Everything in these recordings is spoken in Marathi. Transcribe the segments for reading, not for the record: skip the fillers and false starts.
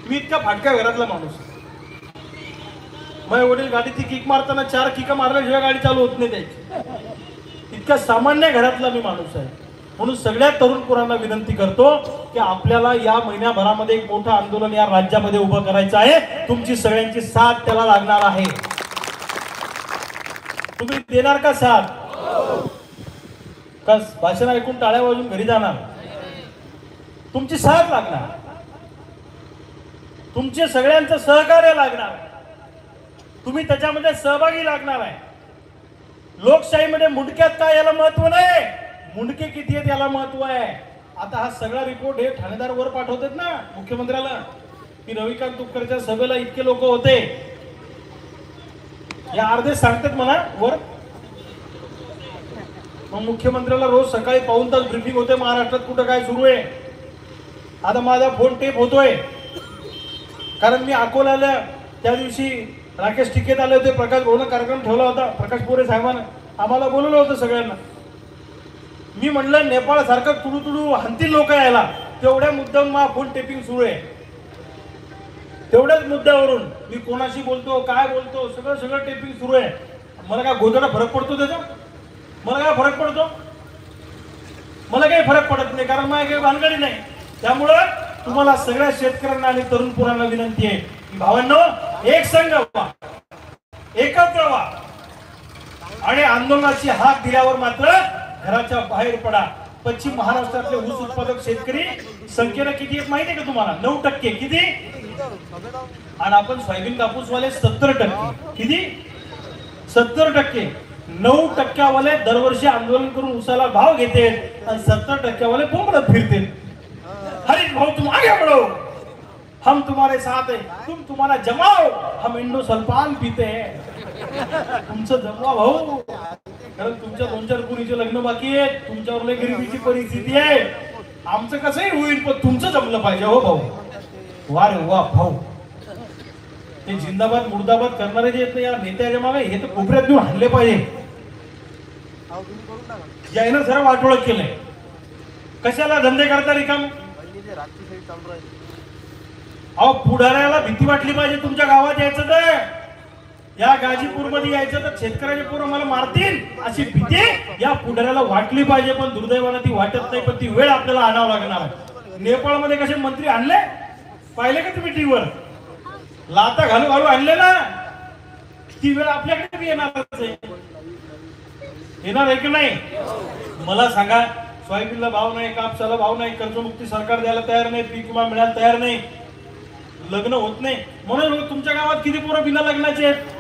मी इतका फाटक्या घरातला माणूस. माझे वडील गाडीची किक मारताना 4 किका मारल्याशिवाय गाडी चालू होत नाही त्याची. इतका सामान्य घरातला मी माणूस आहे. म्हणून सगळ्या तरुण पोरांना विनंती करतो की आपल्याला या महिन्याभरामध्ये एक मोठं आंदोलन या राज्यामध्ये उभं करायचं आहे. तुमची सगळ्यांची साथ त्याला लागणार आहे. तुम्ही देणार का साथ? कस भाषण ऐकून टाळ्या वाजून घरी जाणार? तुमची साथ लागणार, तुमचे सगळ्यांचं सहकार्य लागणार, तुम्ही त्याच्यामध्ये सहभागी लागणार आहे. लोकशाहीमध्ये मुंडक्यात काय याला महत्व नाही, मुंडके किती आहेत याला महत्व आहे. आता हा सगळा रिपोर्ट हे ठाणेदार वर पाठवतात ना मुख्यमंत्र्याला की रविकांत तुपकरच्या सभेला इतके लोक होते. या अर्धे सांगतात मला वर. मग मुख्यमंत्र्याला रोज सकाळी पाऊण तास ब्रीफिंग होते महाराष्ट्रात कुठं काय सुरू आहे. आता माझा फोन टेप होतोय कारण मी अकोल्याला त्या दिवशी राकेश टिकेत आले होते. प्रकाश भवन कार्यक्रम ठेवला होता. प्रकाश पोरे साहेबांना आम्हाला बोलवलं होतं सगळ्यांना. मी म्हणलं नेपाळ सारखं तुडू तुडू हंतील लोक यायला, तेवढ्या मुद्द्यावरून माझा फोन टेपिंग सुरू आहे. तेवढ्याच मुद्द्यावरून मी कोणाशी बोलतो, काय बोलतो, सगळं टेपिंग सुरू आहे. मला काय गोंधळा फरक पडतो त्याचा? मला काय फरक पडतो? मला काही फरक पडत नाही कारण माझ्या काही भानगडी नाही. त्यामुळं तुम्हाला सगळ्या शेतकऱ्यांना आणि तरुण पोरांना विनंती आहे की भावांनो, एक संघ व्हा, एकत्र व्हा आणि आंदोलनाची हाक दिल्यावर मात्र घराच्या बाहेर पडा. पश्चिम महाराष्ट्रातले ऊस उत्पादक शेतकरी संख्येनं किती आहेत माहिती आहे का तुम्हाला? 9%. किती? आणि आपण सोयाबीन कापूसवाले 70%. किती? 70%. 9% वाले दरवर्षी आंदोलन करून उसाला भाव घेते आणि 70% वाले बोंबडत फिरते. हरीश भाऊ तुम आगे बढ़ो, हम तुम्हारे साथ हैं, तुम तुम्हारा जमाओ, हम इंडो सल्फान पीते हैं. तुमचं जमवा भाऊ, कारण तुमच्या 2-4 पुरीचे लग्न बाकी आहेत. तुमच्यावर लय गरिबीची परिस्थिती आहे. आमचं कसंही होईल पण तुमचं जमलं पाहिजे हो भाऊ. वा रे वा भाऊ. ते जिंदाबाद मुर्दाबाद करणारे जे आहेत या नेत्याच्या मागे हे तर कोपऱ्यात घेऊन हल्ले पाहिजे. यायनं जरा वाटोळ केलंय. कशाला धंदे करता रिकाम? अहो पुढाऱ्याला भीती वाटली पाहिजे. तुमच्या गावात यायचं तर, या गाजीपूरमध्ये यायचं तर शेतकऱ्याचे पोरं मला मारतील अशी भीती या पुढाऱ्याला वाटली पाहिजे. पण दुर्दैवानं ती वाटत नाही. पण ती वेळ आपल्याला आणावं लागणार. नेपाळमध्ये कसे मंत्री आणले पाहिले का तुम्ही टीव्हीवर? लाता घालू घालू आणले ना. ती वेळ आपल्याकडे येणारच आहे. येणार आहे की नाही? मला सांगा, सोयाबीनला भाव नाही, कापसाला भाव नाही, कर्जमुक्ती सरकार द्यायला तयार नाही, पीक विमा मिळायला तयार नाही, लग्न होत नाही. म्हणून तुमच्या गावात किती पोरं बिना लग्नाचे आहेत?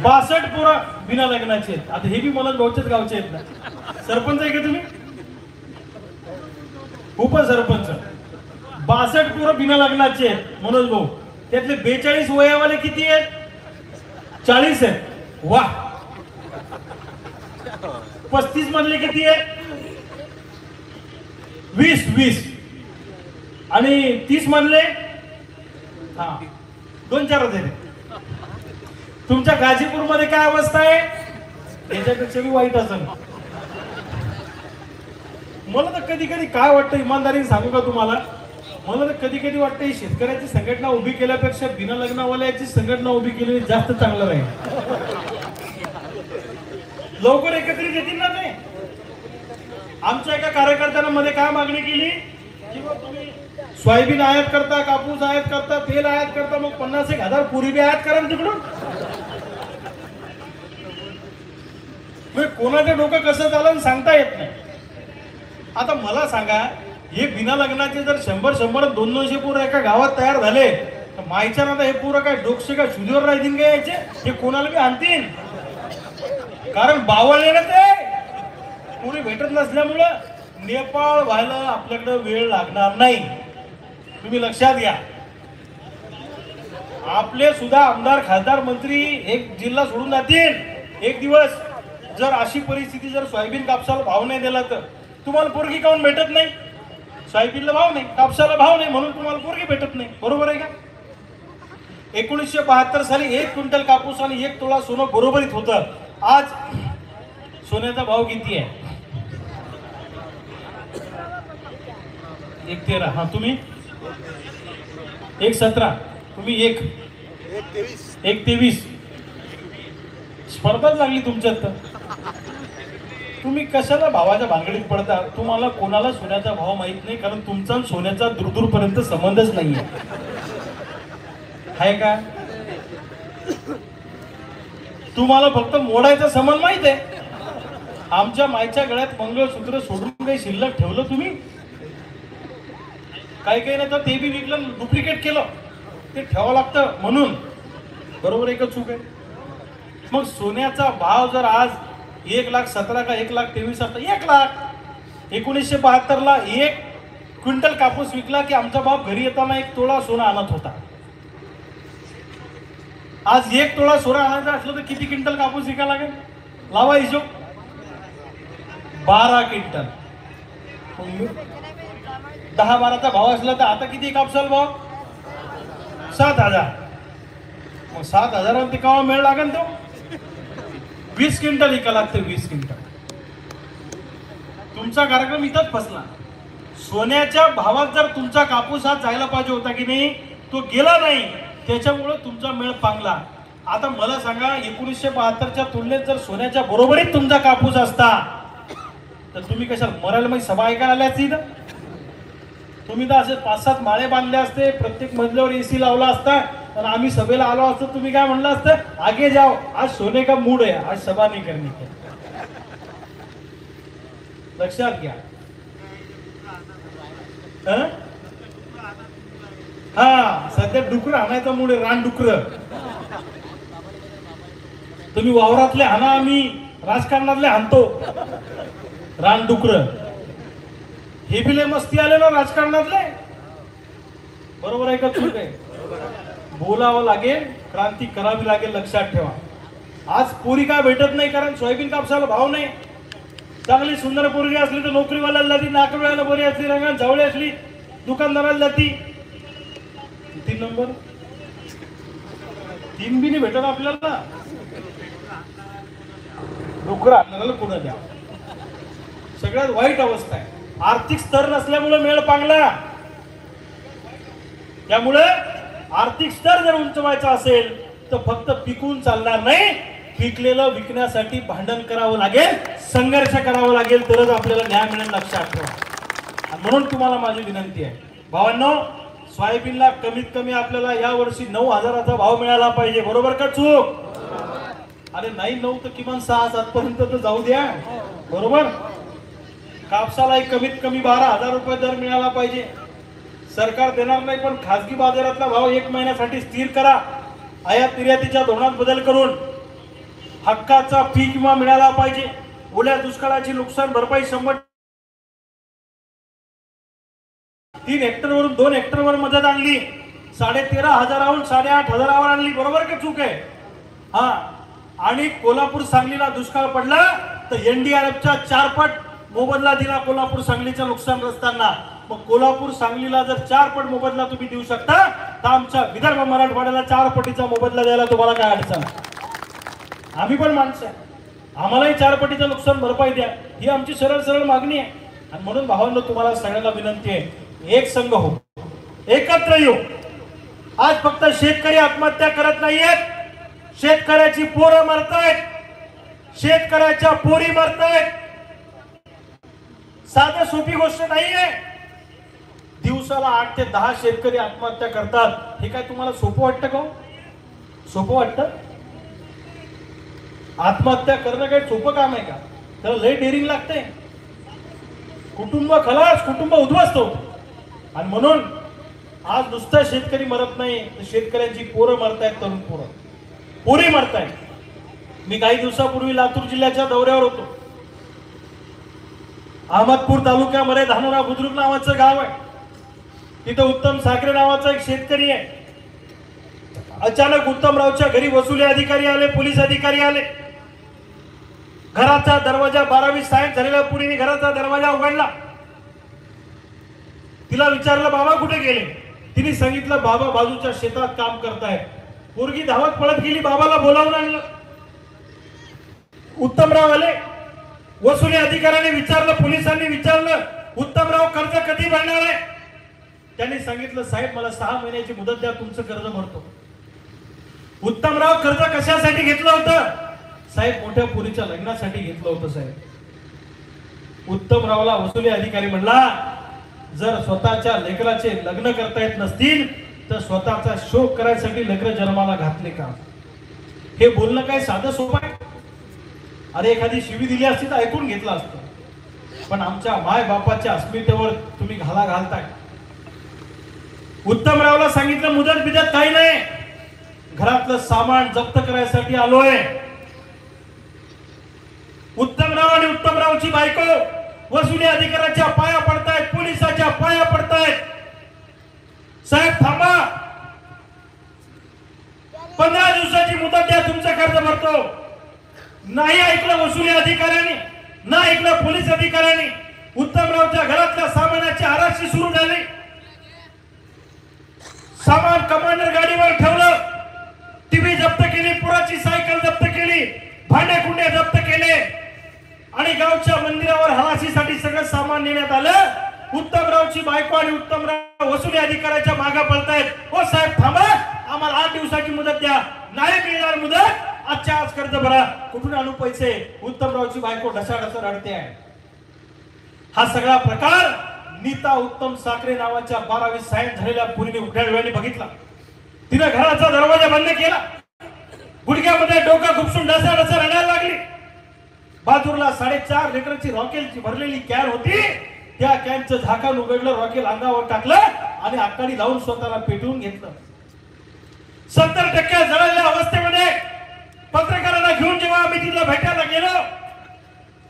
62 पोरं बिना लग्नाचे आहेत. आता हे बी मनोज भाऊच्याच गावचे आहेत ना. सरपंच आहे का तुम्ही? उपसरपंच. 62 पोरं बिना लग्नाचे आहेत मनोज भाऊ. त्यातले 42 वयावाले किती आहेत? 40 आहेत. वा. 35 मधले किती आहेत? 20 आणि 30 मधले 2-4 आहेत. तुमच्या गाजीपूर मध्ये काय अवस्था आहे? याच्यापेक्षा बी वाईट असेल. मला तर कधी कधी काय वाटतं, इमानदारीने सांगू का तुम्हाला, मला तर कधी कधी वाटतं ही शेतकऱ्याची संघटना उभी केल्यापेक्षा बिना लग्नावाल्याची संघटना उभी केली जास्त चांगलं राहील. लवकर एकत्रित येतील ना ते. आमच्या एका कार्यकर्त्यानं मध्ये काय मागणी केली की तुम्ही सोयाबीन आयात करता, कापूस आयात करता, तेल आयात करता, मग 50,000 पुरी बी आयात करा तिकडून. कोणाचं डोकं कसं झालं सांगता येत नाही. आता मला सांगा, हे बिना लग्नाचे जर 100-100 200 पोरं एका गावात तयार झाले तर मायच्या ना हे पोरं काय डोकसे का शुद्धीवर राहतील का यायचे? हे कोणाला बी आणतील. कारण बावळले ना ते पुरी भेटत नसल्यामुळं नेपाळ व्हायला आपल्याकडे वेळ लागणार नाही. तुम्ही लक्षात घ्या. आपले सुद्धा आमदार, खासदार, मंत्री एक जिल्हा सोडून जातील एक दिवस. जर अशी परिस्थिती, जर सोयाबीन कापसाला भाव नाही दिला तर तुम्हाला पोरगी काऊन भेटत नाही? सोयाबीनला भाव नाही, कापसाला भाव नाही, म्हणून तुम्हाला पोरगी भेटत नाही. बरोबर आहे का? 1972 साली 1 क्विंटल कापूस आणि 1 तोळा सोनं बरोबरीत होतं. आज सोन्याचा भाव किती आहे? 1.13. तुम्ही 1.17 तुम्ही 1.23 स्पर्धाच लागली तुमच्यात तर. तुम्ही कशाला भावाच्या भानगडीत पडता? तुम्हाला कोणाला सोन्याचा भाव माहित नाही, कारण तुमचा आणि सोन्याचा दूरदूरपर्यंत संबंधच नाहीये. आहे का? तुम्हाला फक्त मोडायचा संबंध माहित आहे. आमच्या मायच्या गळ्यात मंगळसूत्र सोडून काही शिल्लक ठेवलं तुम्ही? काही नाही तर ते बी विकलं, डुप्लिकेट केलं. ते ठेवावं लागतं म्हणून. बरोबर आहे का चूक आहे? मग सोन्याचा भाव जर आज 1,17,000 का 1,23,000 असता, 1,00,000 1972 ला 1 क्विंटल कापूस विकला की आमचा बाप घरी येताना 1 तोळा सोनं आणत होता. आज 1 तोळा सोनं आणायचं असलं तर किती क्विंटल कापूस विकायला लागेल? लावा हिशोब. 12 क्विंटल. 10-12चा भाव असला तर आता किती कापसाला भाव? 7,000. मग 7,000 ते केव्हा मेळ लागेल तो? 20 क्विंटल विका लागते. 20 क्विंटल. तुमचा कार्यक्रम इथंच फसला. सोन्याच्या भावात जर तुमचा कापूस हा जायला पाहिजे होता की नाही, तो गेला नाही, त्याच्यामुळे तुमचा मेळ पांगला. आता मला सांगा, 1972च्या तुलनेत जर सोन्याच्या बरोबरीत तुमचा कापूस असता तर तुम्ही कशाला मरायला मग सभा ऐकायला आल्या असती? तुम्ही तर असे 5-7 माळे बांधले असते, प्रत्येक मजल्यावर एसी लावला असता आणि आम्ही सभेला आलो असतो. तुम्ही काय म्हणलं असतं? आगे जाओ, आज सोने का मूड आहे, आज सभा नाही करनी. लक्षात घ्या. हा, सध्या डुकर आणायचा मूड आहे, रानडुकर. तुम्ही वावरातले हाना, आम्ही राजकारणातले हाणतो रानडुकर. हे बी लय मस्ती आले ना राजकारणातले. बरोबर आहे का चूक आहे? बोलावं लागेल, क्रांती करावी लागेल. लक्षात ठेवा. आज पोरी काय भेटत नाही, कारण सोयाबीन कापसाला भाव नाही. चांगली सुंदर पोरगी असली तर नोकरीवाल्याला जाती, नाकवाल्याला बरी असली, रंगात जावळी असली दुकानदाराला जाती. किती नंबर? 3 बी नाही भेटत आपल्याला. डुकर आणणाऱ्याला कुणा द्या. सगळ्यात वाईट अवस्था आहे. आर्थिक स्तर नसल्यामुळे मेळ पांगला. त्यामुळे आर्थिक स्तर जर उंचवायचा असेल तर फक्त पिकून चालणार नाही, पिकलेलं विकण्यासाठी भांडण करावं लागेल, संघर्ष करावा लागेल, तरच आपल्याला न्याय मिळेल. लक्षात ठेवा. म्हणून तुम्हाला माझी विनंती आहे, भावांनो, सोयाबीनला कमीत कमी आपल्याला या वर्षी 9,000चा भाव मिळाला पाहिजे. बरोबर का चूक? अरे नाही 9 तर किमान 6-7 पर्यंत तर जाऊ द्या. बरोबर. कापसाला कमीत कमी 12,000 रुपये दर मिळाला पाहिजे. सरकार देणार नाही, पण खासगी बाजारातला भाव 1 महिन्यासाठी स्थिर करा. आयात निर्यातीच्या धोरणात बदल करून हक्काचा पीक विमा मिळाला पाहिजे. ओल्या दुष्काळाची नुकसान भरपाई 3 हेक्टरवरून 2 हेक्टरवर मदत आणली. 13,500वरून 8,500वर आणली. बरोबर का चूक आहे? हा. आणि कोल्हापूर सांगलीला दुष्काळ पडला तर एनडीआरएफच्या 4 पट मोबदला दिला कोल्हापूर सांगलीच्या नुकसानग्रस्तांना. मग कोल्हापूर सांगलीला जर 4 पट मोबदला तुम्ही देऊ शकता तर आमच्या विदर्भ मराठवाड्याला 4 पटीचा मोबदला द्यायला तुम्हाला काय अडचण? आम्ही पण माणसं आहे, आम्हालाही 4 पटीचं नुकसान भरपाई द्या, ही आमची सरळ सरळ मागणी आहे. आणि म्हणून भावांनो, तुम्हाला सगळ्यांना विनंती आहे, एक संघ हो, एकत्र येऊ. आज फक्त शेतकरी आत्महत्या करत नाहीयेत, शेतकऱ्याची पोरं मरतायत, शेतकऱ्याच्या पोरी मरतायत. साधं सोपी गोष्ट नाहीये. दिवसाला 8 ते 10 शेतकरी आत्महत्या करतात. हे काय तुम्हाला सोपं वाटतं का? सोपं वाटतं? आत्महत्या करणं काही सोपं काम आहे का? त्याला लय डेअरिंग लागते. कुटुंब खलास, कुटुंब उद्ध्वस्त होतं. आणि म्हणून आज नुसता शेतकरी मरत नाही, तर शेतकऱ्यांची पोरं मरतायत, तरुण पोरं, पोरी मरतायत. मी काही दिवसापूर्वी लातूर जिल्ह्याच्या दौऱ्यावर होतो. अहमदपूर तालुक्यामध्ये धानोरा बुद्रुक नावाचं गाव आहे. तिथं उत्तम साखरे नावाचा एक शेतकरी आहे. अचानक उत्तमरावच्या घरी वसुली अधिकारी आले, पोलीस अधिकारी आले. घराचा दरवाजा 12वी सायन झालेल्या पुरीने घराचा दरवाजा उघडला. तिला विचारलं, बाबा कुठे गेले? तिने सांगितलं, बाबा बाजूच्या शेतात काम करतायत. पोरगी धावत पळत गेली, बाबाला बोलावून आणलं. उत्तमराव आले. वसुली अधिकाऱ्याने विचारलं, पोलिसांनी विचारलं, उत्तमराव कर्ज कधी भरणार आहे? त्यांनी सांगितलं साहेब मला 6 महिन्याची मुदत द्या, तुमचं कर्ज भरतो. उत्तमराव कर्ज कशासाठी घेतलं होतं? साहेब मोठ्या पुरीच्या लग्नासाठी घेतलं होतं. साहेब उत्तमरावला वसुली अधिकारी म्हणला जर स्वतःच्या लेकराचे लग्न करता येत नसतील तर स्वतःचा शोक करायसाठी लेकर जन्माला घातले का? हे बोलणं काय साधं सोपं आहे? अरे एखादी शिवी दिली असती तर ऐकून घेतलं असतं, पण आमच्या माय बापाच्या अस्मितेवर तुम्ही घाला घालताय. उत्तमरावला सांगितलं मुदत बिदत काही नाही, घरातलं सामान जप्त करायसाठी आलोय. उत्तमराव आणि उत्तमरावची बायको वसुली अधिकाऱ्याच्या पाया पडतायत, पोलिसाच्या पाया पडतायत. साहेब थांबा, 15 दिवसाची मुदत द्या, तुमचं कर्ज भरतो. नाही ऐकलं वसुली अधिकाऱ्यांनी, ना ऐकलं पोलीस अधिकाऱ्यांनी. उत्तमरावच्या घरातल्या सामानाची आराखी सुरू झाली. सामान कमांडर गाडीवर ठेवलं, टीव्ही जप्त केली, पुराची सायकल जप्त केली, भांडे कुंडे जप्त केले आणि गावच्या मंदिरावर हलाशीसाठी सगळं सामान नेण्यात आलं. उत्तमरावची बायको आणि उत्तमराव वसुली अधिकाऱ्याच्या मागे पळतायत. हो साहेब थांबा, आम्हाला 8 दिवसाची मुदत द्या. नाही मिळणार मुदत, आजच्या आज कर्ज भरा. कुठून आणू पैसे? उत्तमरावची बायको ढसाढसा रडते आहे. हा सगळा प्रकार नीता उत्तम साखरे नावाच्या 12वी सायन्स झालेल्या मुलीने उघड्या डोळ्यांनी बघितला. तिने घराचा दरवाजा बंद केला, गुडघ्यामध्ये डोकं खुपसून ढसाढसा रडायला लागली. बाजूला 4.5 लिटरची रॉकेलची भरलेली कॅन होती, त्या कॅनचं झाकण उघडलं, रॉकेल अंगावर टाकलं आणि आकाडी लावून स्वतःला पेटवून घेतलं. 70% जळलेल्या अवस्थेमध्ये पत्रकारांना घेऊन जेव्हा आम्ही तिला भेटायला गेलो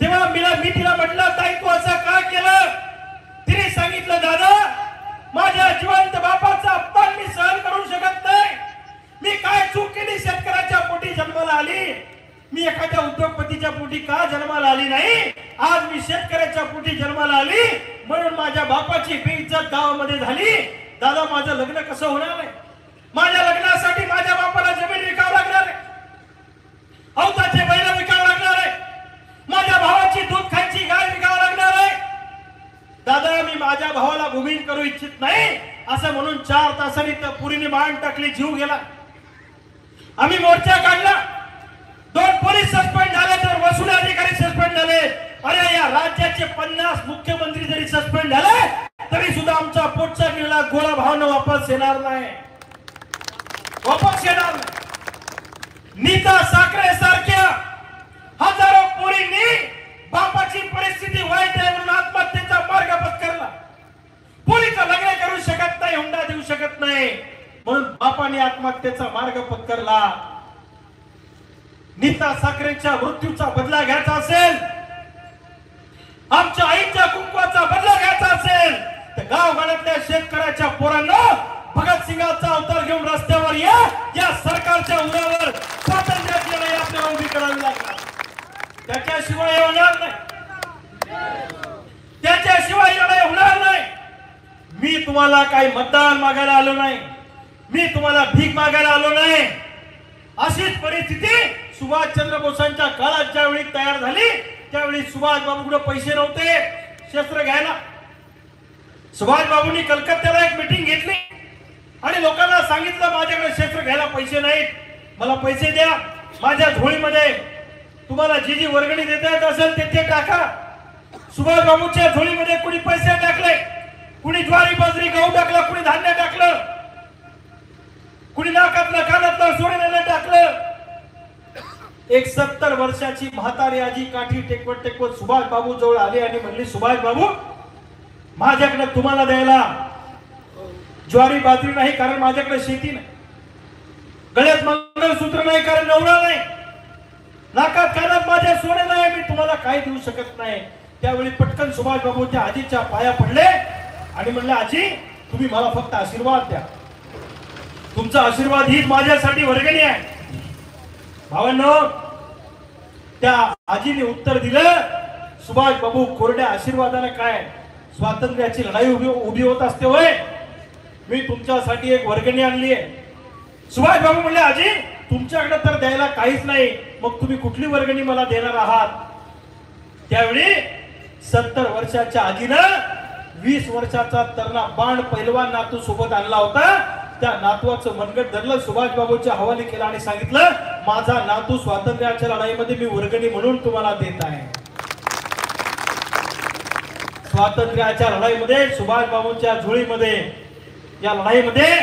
तेव्हा मी तिला म्हटलं ताई तू असं का केलं? तिने सांगितलं दादा माझ्या जिवंत बापाचा अपमान मी सहन करू शकत नाही. मी काय चूक केली? शेतकऱ्याच्या पोटी जन्माला आली, मी एखाद्या उद्योगपतीच्या पोटी का जन्माला आली नाही? आज मी शेतकऱ्याच्या पोटी जन्माला आली म्हणून माझ्या बापाची बेइज्जत गावामध्ये झाली. दादा माझं लग्न कसं होणार आहे? माझ्या लग्नासाठी माझ्या बापाला जमीन विकावं लागणार आहे, अवताचे बैल विकावं लागणार आहे, माझ्या भावाची दूध खायची गाय विकावं लागणार आहे. दादा मी माझ्या भावाला भूमिहीन करू इच्छित नाही असं म्हणून 4 तासांनी त्या पुरीने मान टाकली, जीव गेला. आम्ही मोर्चा काढला, 2 पोलीस सस्पेंड झाले तर वसुली अधिकारी सस्पेंड झाले. अरे या राज्याचे 50 मुख्यमंत्री जरी सस्पेंड झाले तरी सुद्धा आमचा पोटचा गिळला गोळा भावना वापस येणार नाही, वापस येणार नाही. नीता साखरे सारख्या हजारो पोरींनी बापाची परिस्थिती वाईट आहे म्हणून आत्महत्येचा मार्ग पत्करला. पोलीस लग्न करू शकत नाही, हुंडा देऊ शकत नाही म्हणून बापाने आत्महत्येचा मार्ग पत्करला. नीता साखरेच्या मृत्यूचा बदला घ्यायचा असेल, आमच्या आईच्या कुंकवाचा बदला घ्यायचा असेल तर गावगाड्यातल्या शेतकऱ्याच्या पोरांना भगतसिंगाचा अवतार घेऊन रस्त्यावर या सरकारच्या उरावर स्वातंत्र्याची लढाई आपल्याला उभी करावी लागणार. त्याच्याशिवाय होणार नाही, त्याच्याशिवाय लढाई होणार नाही. मी तुम्हाला काही मतदान मागायला आलो नाही, मी तुम्हाला भीक मागायला आलो नाही. अशीच परिस्थिती सुभाषचंद्र बोसांच्या काळात ज्यावेळी तयार झाली त्यावेळी सुभाष बाबूकडे पैसे नव्हते शस्त्र घ्यायला. सुभाष बाबूंनी कलकत्त्याला एक मीटिंग घेतली आणि लोकांना सांगितलं माझ्याकडे शस्त्र घ्यायला पैसे नाहीत, मला पैसे द्या. माझ्या झोळीमध्ये तुम्हाला जी जी वर्गणी देता येत असेल ते टाका. सुभाष बाबूच्या झोळीमध्ये कुणी पैसे टाकले, कुणी ज्वारी बाजरी गहू टाकला, कुणी धान्य टाकलं, कुणी नाकातलं कानातलं सोन्यानं टाकलं. एक 70 वर्षाची म्हातारी आजी काठी टेकवत टेकवत सुभाष बाबू जवळ आली आणि म्हणली सुभाष बाबू माझ्याकडे तुम्हाला द्यायला ज्वारी बाजरी नाही कारण माझ्याकडे शेती नाही, गळ्यात मंगळसूत्र नाही कारण नवरा नाही, नाकात कानात माझ्या सोने नाही, मी तुम्हाला काही देऊ शकत नाही. त्यावेळी पटकन सुभाष बाबूच्या आजीच्या पाया पडले आणि म्हणले आजी तुम्ही मला फक्त आशीर्वाद द्या, तुमचा आशीर्वाद हीच माझ्यासाठी वर्गणी आहे. भावांनो त्या आजीने उत्तर दिलं सुभाष बाबू कोरड्या आशीर्वादाने काय स्वातंत्र्याची लढाई उभी होत असते होय, मी तुमच्यासाठी एक वर्गणी आणली आहे. सुभाष बाबू म्हणले आजी तुमच्याकडे तर द्यायला काहीच नाही, मग तुम्ही कुठली वर्गणी मला देणार आहात? त्यावेळी 70 वर्षाच्या आजीनं 20 वर्षाचा तरणा बाण पैलवान नातू सोबत आणला होता. त्या नातवाचं मनगट धरलं, सुभाष बाबूच्या हवाली केला आणि सांगितलं माझा नातू स्वातंत्र्याच्या लढाईमध्ये मी वर्गणी म्हणून तुम्हाला देत आहे. स्वातंत्र्याच्या लढाईमध्ये सुभाष बाबूच्या झोळीमध्ये या लढाईमध्ये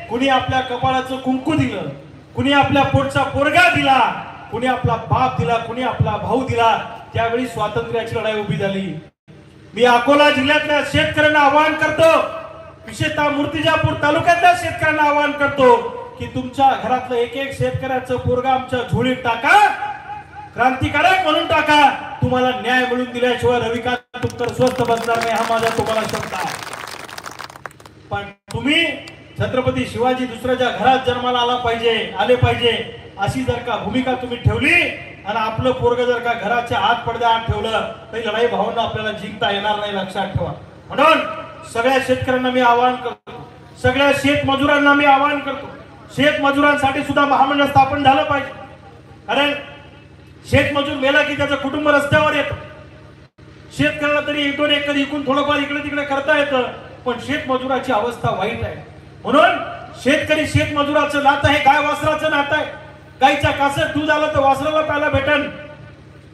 कुणी आपल्या कपाळाचं कुंकू दिलं, कुणी आपल्या पोटचा पोरगा दिला, कुणी आपला बाप दिला, कुणी आपला भाऊ दिला. त्यावेळी स्वातंत्र्याची लढाई उभी झाली. मी अकोला जिल्ह्यातल्या शेतकऱ्यांना आवाहन करतो, विशेषतः मूर्तिजापूर तालुक्यातल्या शेतकऱ्यांना आवाहन करतो की तुमच्या घरातलं एक एक शेतकऱ्याचं पोरगा आमच्या झोळीत टाका, क्रांतिकारक म्हणून टाका. तुम्हाला न्याय मिळून दिल्याशिवाय रविकांत तुपकर स्वस्त बसणार नाही, हा माझा तुम्हाला शब्द आहे. पण तुम्ही छत्रपती शिवाजी दुसऱ्याच्या घरात जन्माला आले पाहिजे अशी जर का भूमिका तुम्ही ठेवली आणि आपलं पोरग जर का घराच्या आत पडद्याआड ठेवलं तर लढाई भावना आपल्याला जिंकता येणार नाही, लक्षात ठेवा. म्हणून सगळ्या शेतकऱ्यांना मी आवाहन करतो, सगळ्या शेतमजुरांना मी आवाहन करतो, शेतमजुरांसाठी सुद्धा महामंडळ स्थापन झालं पाहिजे. कारण शेतमजूर मेला की त्याचं कुटुंब रस्त्यावर येतं. शेतकऱ्याला तरी 1-2 एकर इकून थोडंफार इकडे तिकडे करता येतं, पण शेतमजुराची अवस्था वाईट आहे. म्हणून शेतकरी शेतमजुराचं नातं हे गाय वासराचं नातं आहे. गाईच्या कासत दूध आलं तर वासराला प्यायला भेटन,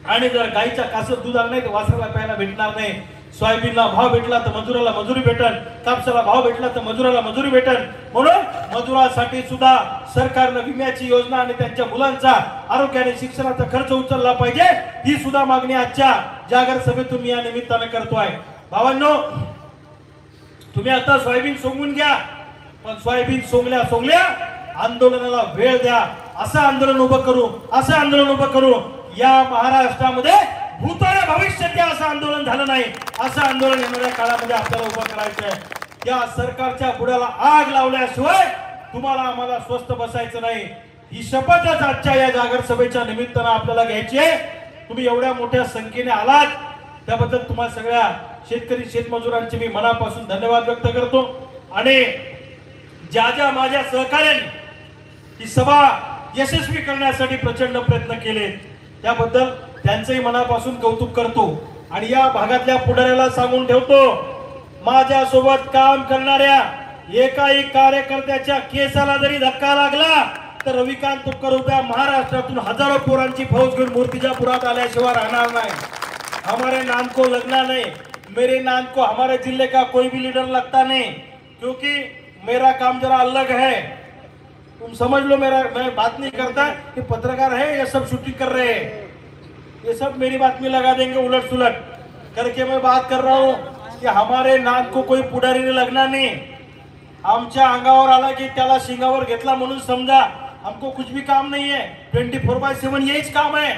आणि जर गाईच्या कासत दूध आलं नाही तर वासराला प्यायला भेटणार नाही. सोयाबीनला भाव भेटला तर मजुराला मजुरी भेटन, कापसाला भाव भेटला तर मजुराला मजुरी भेटन. म्हणून मजुरासाठी सुद्धा सरकारनं विम्याची योजना आणि त्यांच्या मुलांचा आरोग्य आणि शिक्षणाचा खर्च उचलला पाहिजे, ही सुद्धा मागणी आजच्या जागर सभेतून मी या निमित्तानं करतोय. भावांनो, तुम्ही आता सोयाबीन सोंगून घ्या, पण सोयाबीन सोंगल्या आंदोलनाला वेळ द्या. असं आंदोलन उभं करू या महाराष्ट्रामध्ये भूतकाळ भविष्यात असं आंदोलन झालं नाही, असं आंदोलन येणाऱ्या काळामध्ये आपल्याला उभं करायचंय. या सरकारच्या बुडाला आग लावल्याशिवाय तुम्हाला आम्हाला स्वस्थ बसायचं नाही, ही शपथच आजच्या या जागर सभेच्या निमित्तानं आपल्याला घ्यायची आहे. तुम्ही एवढ्या मोठ्या संख्येने आलात त्याबद्दल तुम्हाला सगळ्या शेतकरी शेतमजुरांचे मी मनापासून धन्यवाद व्यक्त करतो. आणि ज्या माझ्या सहकार्यांनी ही सभा यशस्वी करण्यासाठी प्रचंड प्रयत्न केले त्याबद्दल त्यांचंही मनापासून कौतुक करतो. आणि या भागातल्या पुढाऱ्याला सांगून ठेवतो, माझ्या सोबत काम करणाऱ्या एकाही कार्यकर्त्याच्या केसाला जरी धक्का लागला तर रविकांत तुपकर उभ्या महाराष्ट्रातून हजारो पोरांची फौज घेऊन मूर्तिजापुरात आल्याशिवाय राहणार नाही. हमारे नाम को लगना नहीं, मेरे नाम को हमारे जिले का कोई भी लीडर लगता नहीं, क्योंकि मेरा काम जरा अलग है. तुम समझ लो, मैं बात नहीं करता कि पत्रकार है ये सब शूटिंग कर रहे हैं, ये सब मेरी बात में लगा देंगे उलट सुलट करके. मैं बात कर रहा हूँ कि हमारे नाम को कोई पुढारी ने लगना नहीं. आमच्या अंगावर आला की त्याला शिंगावर घेतला म्हणून समजा. हमको कुछ भी काम नहीं है, 24/7 यहीच काम आहे.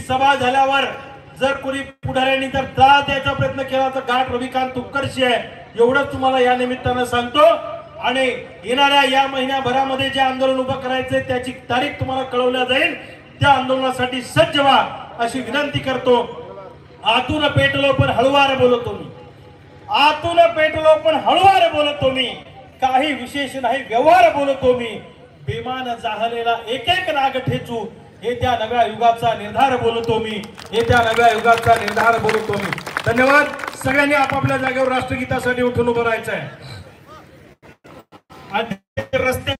सभा झाल्यावर जर कोणी पुढाऱ्यांनी जर त्रास द्यायचा प्रयत्न केला तर गाठ रविकांत तुपकरशी आहे, एवढंच तुम्हाला या निमित्तानं सांगतो. आणि येणाऱ्या या महिन्याभरामध्ये जे आंदोलन उभं करायचंय त्याची तारीख तुम्हाला कळवल्या जाईल. त्या आंदोलनासाठी सज्ज व्हा अशी विनंती करतो. आतून पेटलो पण हळुवार बोलतो मी, आतून पेटलो पण हळुवार बोलतो मी, काही विशेष नाही व्यवहार बोलतो मी, बेमान जाहलेला एक एक नाग ठेचू, हे त्या नव्या युगाचा निर्धार बोलतो मी, हे त्या नव्या युगाचा निर्धार बोलतो मी. धन्यवाद. सगळ्यांनी आपापल्या जागेवर राष्ट्रगीतासाठी उठून उभं राहायचं आहे. रस्ते